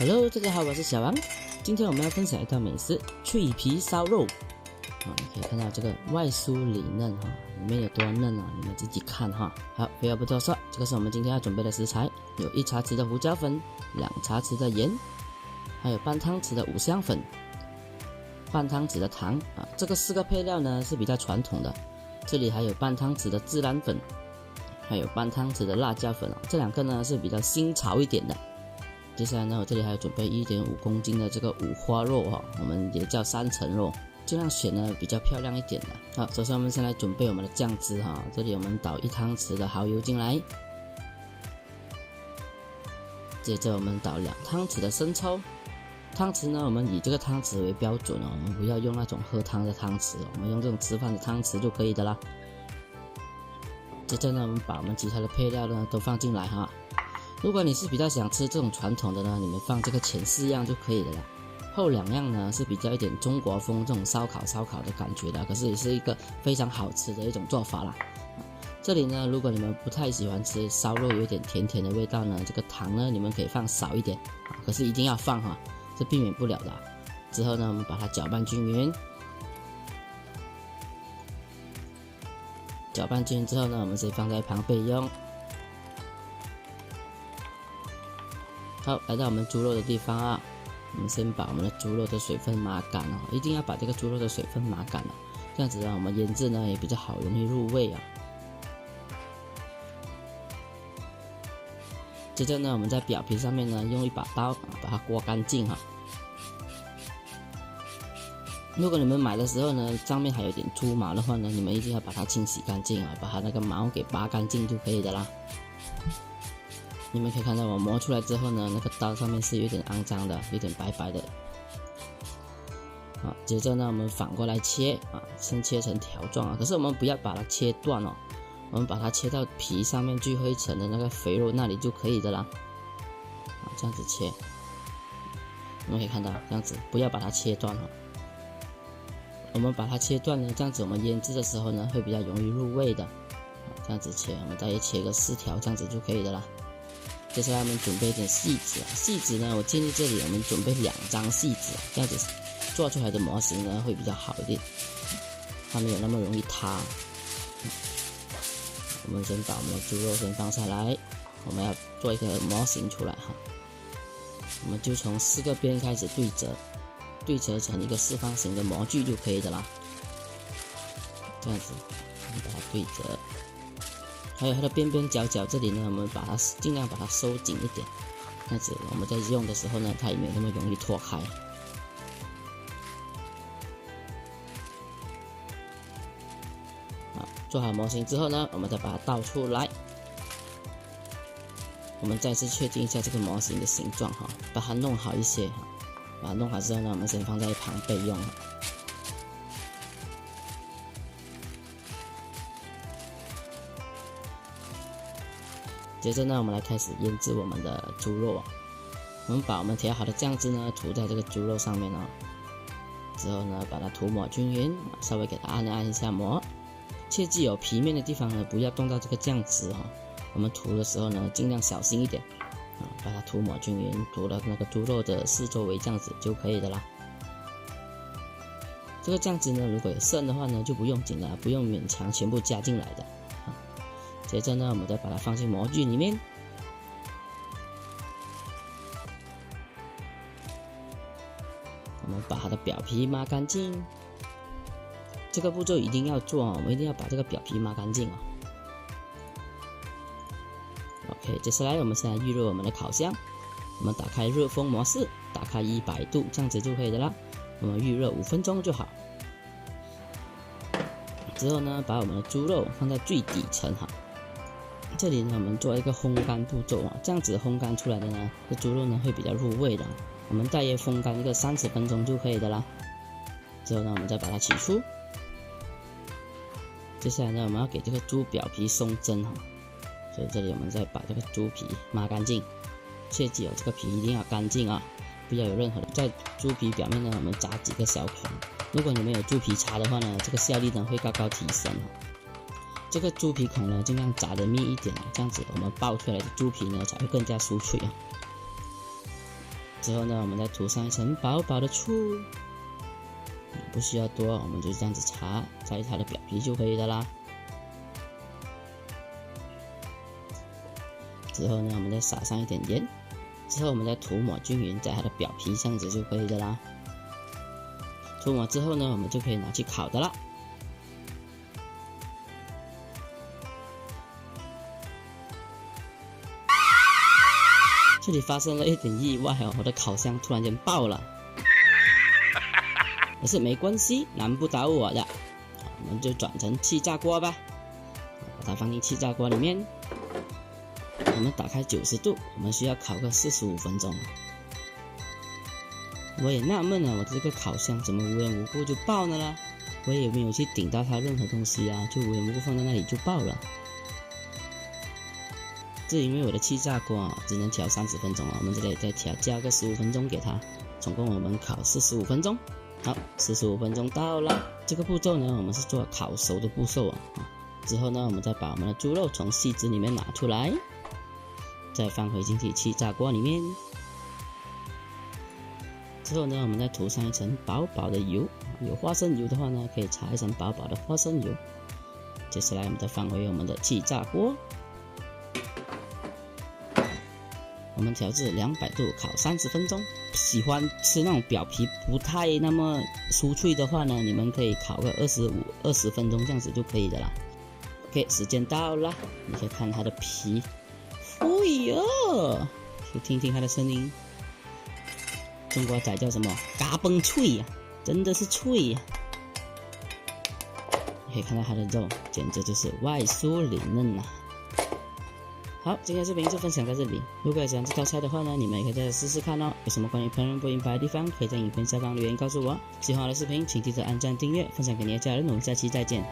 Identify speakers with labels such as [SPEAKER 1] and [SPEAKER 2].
[SPEAKER 1] Hello， 大家好，我是小王。今天我们要分享一道美食——脆皮烧肉。你可以看到这个外酥里嫩里面有多嫩你们自己看哈。好，废话不多说，这个是我们今天要准备的食材，有1茶匙的胡椒粉，2茶匙的盐，还有半汤匙的五香粉，半汤匙的糖这个4个配料呢是比较传统的。这里还有半汤匙的孜然粉，还有半汤匙的辣椒粉这2个呢是比较新潮一点的。接下来呢，我这里还有准备1.5公斤的这个五花肉我们也叫3层肉，这样选呢比较漂亮一点的。好，首先我们先来准备我们的酱汁这里我们倒1汤匙的蚝油进来，接着我们倒2汤匙的生抽。汤匙呢，我们以这个汤匙为标准我们不要用那种喝汤的汤匙，我们用这种吃饭的汤匙就可以的啦。接着呢，我们把我们其他的配料呢都放进来如果你是比较想吃这种传统的呢，你们放这个前4样就可以了啦。后2样呢是比较一点中国风这种烧烤的感觉的，可是也是一个非常好吃的一种做法啦。这里呢，如果你们不太喜欢吃烧肉有点甜甜的味道呢，这个糖呢你们可以放少一点可是一定要放是避免不了的。之后呢，我们把它搅拌均匀。搅拌均匀之后呢，我们先放在一旁备用。好，来到我们猪肉的地方我们先把我们的猪肉的水分抹干一定要把这个猪肉的水分抹干这样子我们腌制呢也比较好，容易入味接着呢，我们在表皮上面呢用一把刀把它刮干净如果你们买的时候呢上面还有点猪毛的话呢，你们一定要把它清洗干净把它那个毛给拔干净就可以的啦。你们可以看到我磨出来之后呢，那个刀上面是有点肮脏的，有点白白的。接着呢，我们反过来切先切成条状可是我们不要把它切断我们把它切到皮上面最后一层的那个肥肉那里就可以的啦。这样子切，我们可以看到这样子，不要把它切断我们把它切断呢，这样子我们腌制的时候呢会比较容易入味的。这样子切，我们大约切个4条，这样子就可以的啦。接下来我们准备一点细纸细纸呢，我建议这里我们准备2张细纸这样子做出来的模型呢会比较好一点，它没有那么容易塌。我们先把我们的猪肉先放下来，我们要做一个模型出来我们就从4个边开始对折成一个4方形的模具就可以的啦。这样子我们把它对折，还有它的边边角角这里呢，我们把它尽量把它收紧一点，这样子我们在用的时候呢它也没有那么容易脱开。做好模型之后呢，我们再把它倒出来，我们再次确定一下这个模型的形状把它弄好一些把它弄好之后呢，我们先放在一旁备用接着呢，我们来开始腌制我们的猪肉我们把我们调好的酱汁呢涂在这个猪肉上面之后呢，把它涂抹均匀，稍微给它按一下膜。切记皮面的地方呢不要动到这个酱汁我们涂的时候呢尽量小心一点把它涂抹均匀，涂到那个猪肉的四周围这样子就可以的啦。这个酱汁呢如果有剩的话呢就不用紧了，不用勉强全部加进来的接着呢，我们再把它放进模具里面，我们把它的表皮抹干净。这个步骤一定要做我们一定要把这个表皮抹干净OK， 接下来我们现在预热我们的烤箱，我们打开热风模式，打开100度，这样子就可以的啦。我们预热5分钟就好。之后呢，把我们的猪肉放在最底层这里呢，我们做一个烘干步骤这样子烘干出来的呢，这猪肉呢会比较入味的。我们大约风干一个30分钟就可以的啦。之后呢，我们再把它取出。接下来呢，我们要给这个猪表皮松针所以这里我们再把这个猪皮抹干净，切记这个皮一定要干净不要有任何的在猪皮表面呢，我们扎几个小孔。如果你们有猪皮擦的话呢，这个效率呢会高高提升这个猪皮孔呢尽量扎得密一点这样子我们爆出来的猪皮呢才会更加酥脆之后呢，我们再涂上一层薄薄的醋，不需要多，我们就这样子擦在它的表皮就可以的啦。之后呢，我们再撒上一点盐，之后我们再涂抹均匀在它的表皮，这样子就可以的啦。涂抹之后呢，我们就可以拿去烤的啦。这里发生了一点意外哦，我的烤箱突然间爆了，可是没关系，难不倒我的。我们就转成气炸锅吧，把它放进气炸锅里面。我们打开90度，我们需要烤个45分钟。我也纳闷了，我这个烤箱怎么无缘无故就爆了呢？我也没有去顶到它任何东西啊，就无缘无故放在那里就爆了。这因为我的气炸锅只能调30分钟啊，我们这里再加个15分钟给它，总共我们烤45分钟。好，45分钟到了。这个步骤呢，我们是做烤熟的步骤啊。之后呢，我们再把我们的猪肉从锡纸里面拿出来，再放回进去气炸锅里面。之后呢，我们再涂上一层薄薄的油，有花生油的话呢，可以擦一层薄薄的花生油。接下来我们再放回我们的气炸锅。我们调至200度烤30分钟。喜欢吃那种表皮不太那么酥脆的话呢，你们可以烤个20分钟这样子就可以的啦。OK， 时间到了，你可以看它的皮，哎呦，可以听听它的声音。中国仔叫什么？嘎嘣脆呀，真的是脆呀！你可以看到它的肉，简直就是外酥里嫩呐。好，今天视频就分享到这里。如果喜欢这道菜的话呢，你们也可以再试试看哦。有什么关于烹饪不明白的地方，可以在影片下方留言告诉我。喜欢我的视频，请记得按赞、订阅、分享给你的家人。我们下期再见。